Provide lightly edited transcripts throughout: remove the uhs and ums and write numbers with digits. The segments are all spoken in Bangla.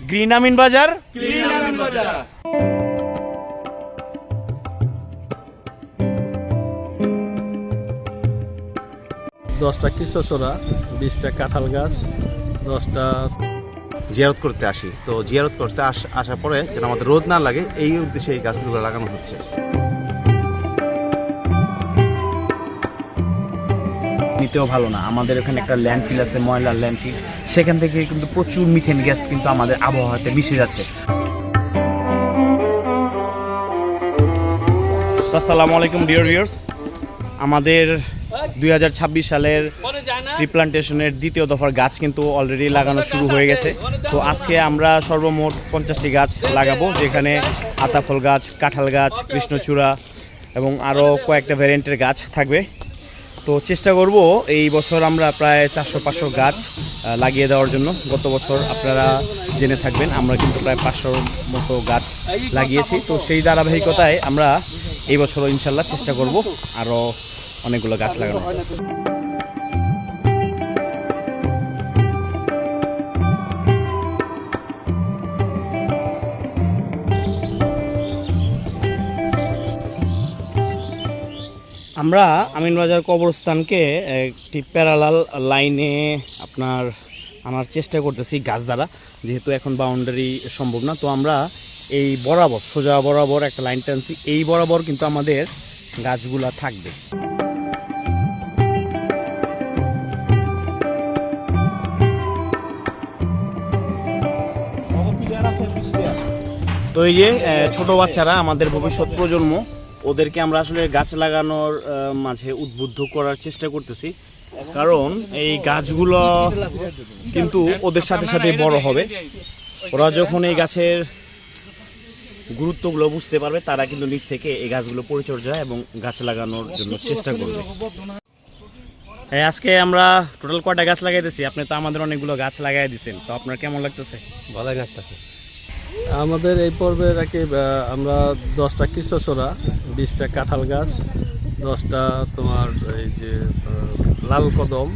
গ্রিন আমিন বাজার। 10টা কৃষ্ণচূড়া, 20টা কাঁঠাল গাছ, 10টা জিয়ারত করতে আসি। তো জিয়ারত করতে আসার পরে যেন আমাদের রোদ না লাগে এই উদ্দেশ্যে এই গাছগুলো লাগানো হচ্ছে। নিতেও ভালো না, আমাদের এখানে একটা ল্যান্ডফিল আছে, ময়লার ল্যান্ডফিল, সেখান থেকে কিন্তু প্রচুর মিথেন গ্যাস কিন্তু আমাদের আবহাওয়াতে মিশে যাচ্ছে। আসসালামু আলাইকুম ডিয়ার ভিউয়ার্স, আমাদের 2026 সালের ট্রি প্লান্টেশনের দ্বিতীয় দফার গাছ কিন্তু অলরেডি লাগানো শুরু হয়ে গেছে। তো আজকে আমরা সর্বমোট 50টি গাছ লাগাবো, যেখানে আতাফল গাছ, কাঁঠাল গাছ, কৃষ্ণচূড়া এবং আরও কয়েকটা ভ্যারিয়েন্টের গাছ থাকবে। তো চেষ্টা করব এই বছর আমরা প্রায় 400-500 গাছ লাগিয়ে দেওয়ার জন্য। গত বছর আপনারা জেনে থাকবেন আমরা কিন্তু প্রায় 500 মতো গাছ লাগিয়েছি। তো সেই ধারাবাহিকতায় আমরা এই বছরও ইনশাল্লাহ চেষ্টা করব আরও অনেকগুলো গাছ লাগানো। আমরা আমিনবাজার কবরস্থানকে একটি প্যারালাল লাইনে আপনার আনার চেষ্টা করতেছি গাছ দ্বারা, যেহেতু এখন বাউন্ডারি সম্ভব না। তো আমরা এই বরাবর সোজা বরাবর একটা লাইন টানছি, এই বরাবর কিন্তু আমাদের গাছগুলা থাকবে। তো এই যে ছোট বাচ্চারা আমাদের ভবিষ্যৎ প্রজন্ম, ওদেরকে আমরা আসলে গাছ লাগানোর মাঝে উদ্বুদ্ধ করার চেষ্টা করতেছি, কারণ এই গাছগুলো কিন্তু ওদের সাথে সাথে বড় হবে। ওরা যখন এই গাছের গুরুত্বগুলো বুঝতে পারবে, তারা কিন্তু নিজ থেকে এই গাছগুলো পরিচর্যা এবং গাছ লাগানোর জন্য চেষ্টা করবে। আজকে আমরা টোটাল কয়টা গাছ লাগাইতেছি? আপনি তো আমাদের অনেকগুলো গাছ লাগাই দিচ্ছেন, তো আপনার কেমন লাগতেছে? ভালোই লাগতেছে। আমাদের এই পর্বে রাখি আমরা 10টা কৃষ্ণচূড়া, 20টা কাঁঠাল গাছ, 10টা তোমার এই যে লাল কদম,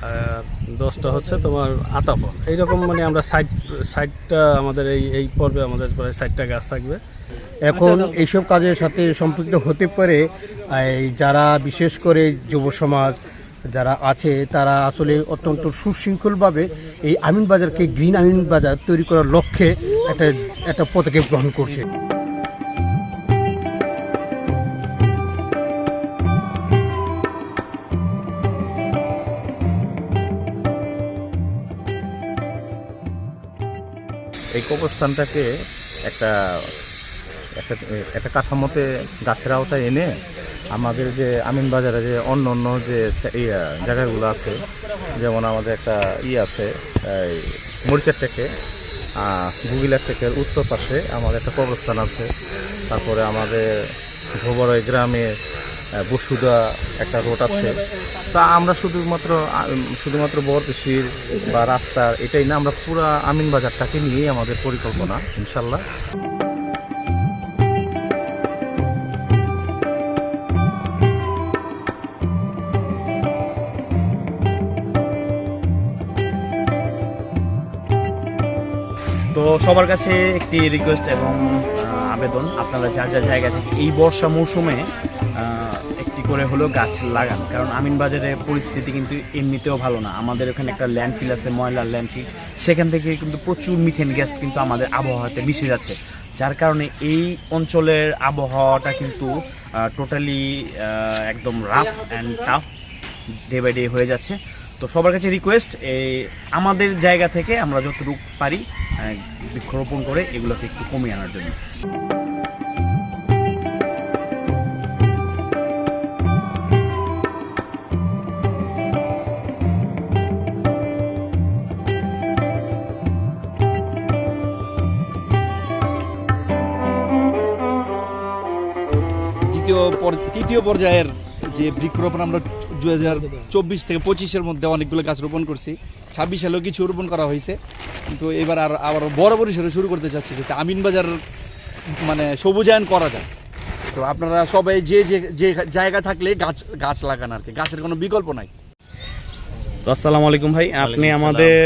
আর 10টা হচ্ছে তোমার আতাফল। এইরকম মানে আমরা 60টা আমাদের এই পর্বে আমাদের প্রায় 60টা গাছ থাকবে। এখন এইসব কাজের সাথে সম্পৃক্ত হতে পারে যারা বিশেষ করে যুব সমাজ যারা আছে, তারা আসলে অত্যন্ত সুশৃঙ্খলভাবে এই আমিন বাজারকে গ্রিন আমিন বাজার তৈরি করার লক্ষ্যে একটা পদক্ষেপ গ্রহণ করছে। এই কবরস্থানটাকে একটা একটা একটা কাঠামোতে গাছের আওতায় এনে আমাদের যে আমিন বাজারে যে অন্য অন্য যে জায়গাগুলো আছে, যেমন আমাদের একটা আছে এই মরিচার টেকে, গুগিলার টেকের উত্তর পাশে আমাদের একটা কবরস্থান আছে। তারপরে আমাদের ভোবরাই গ্রামে বসুদা একটা রোড আছে। তা আমরা শুধুমাত্র বরদেশির বা রাস্তার এটাই না, আমরা পুরা আমিন বাজারটাকে নিয়েই আমাদের পরিকল্পনা ইনশাল্লাহ। তো সবার কাছে একটি রিকোয়েস্ট এবং আবেদন, আপনারা যার যার জায়গা থেকে এই বর্ষা মৌসুমে একটি করে হলেও গাছ লাগান, কারণ আমিন বাজারে পরিস্থিতি কিন্তু এমনিতেও ভালো না। আমাদের এখানে একটা ল্যান্ডফিল আছে, ময়লার ল্যান্ডফিল, সেখান থেকে কিন্তু প্রচুর মিথেন গ্যাস কিন্তু আমাদের আবহাওয়াতে মিশে যাচ্ছে, যার কারণে এই অঞ্চলের আবহাওয়াটা কিন্তু টোটালি একদম rough and tough day by day হয়ে যাচ্ছে। তো সবার কাছে রিকোয়েস্ট, আমাদের জায়গা থেকে আমরা যতটুকু পারি বৃক্ষরোপণ করে এগুলোকে একটু কমিয়ে আনার জন্য। তৃতীয় পর্যায়ের যে বৃক্ষরোপণ আমরা 2024 থেকে 25-এর মধ্যে অনেকগুলো গাছ রোপণ করছি। 26 সালেও কিছু রোপণ করা হয়েছে, কিন্তু এবার আবার বড় পরিসরে শুরু করতে চাচ্ছি, যাতে আমিন বাজার মানে সবুজায়ন করা যায়। তো আপনারা সবাই যে জায়গা থাকলে গাছ লাগান আর কি, গাছের কোনো বিকল্প নাই। তো আসসালামু আলাইকুম ভাই, আপনি ওয়ালাইকুম আমাদের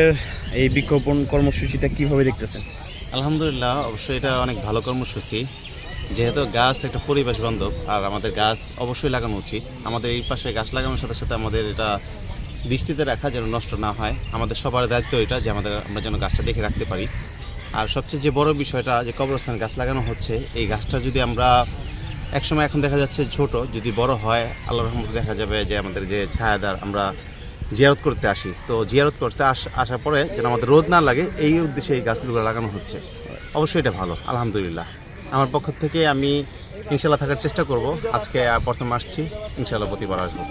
এই বিজ্ঞাপন কর্মসূচিটা কিভাবে দেখতেছেন? আলহামদুলিল্লাহ, অবশ্যই এটা অনেক ভালো কর্মসূচি। যেহেতু গাছ একটা পরিবেশ বান্ধব, আর আমাদের গাছ অবশ্যই লাগানো উচিত। আমাদের এই পাশে গাছ লাগানোর সাথে সাথে আমাদের এটা দৃষ্টিতে রাখা যেন নষ্ট না হয়। আমাদের সবার দায়িত্ব এটা যে আমরা যেন গাছটা দেখে রাখতে পারি। আর সবচেয়ে যে বড় বিষয়টা যে কবরস্থানে গাছ লাগানো হচ্ছে, এই গাছটা যদি আমরা একসময় এখন দেখা যাচ্ছে ছোট, যদি বড় হয় আল্লাহর রহমতে দেখা যাবে যে আমাদের যে ছায়াদার আমরা জিয়ারত করতে আসি, তো জিয়ারত করতে আসার পরে যেন আমাদের রোদ না লাগে এই উদ্দেশ্যে এই গাছগুলো লাগানো হচ্ছে। অবশ্যই এটা ভালো, আলহামদুলিল্লাহ। আমার পক্ষ থেকে আমি ইনশাল্লাহ থাকার চেষ্টা করব। আজকে প্রথম আসছি, ইনশাল্লাহ প্রতিবার আসবো।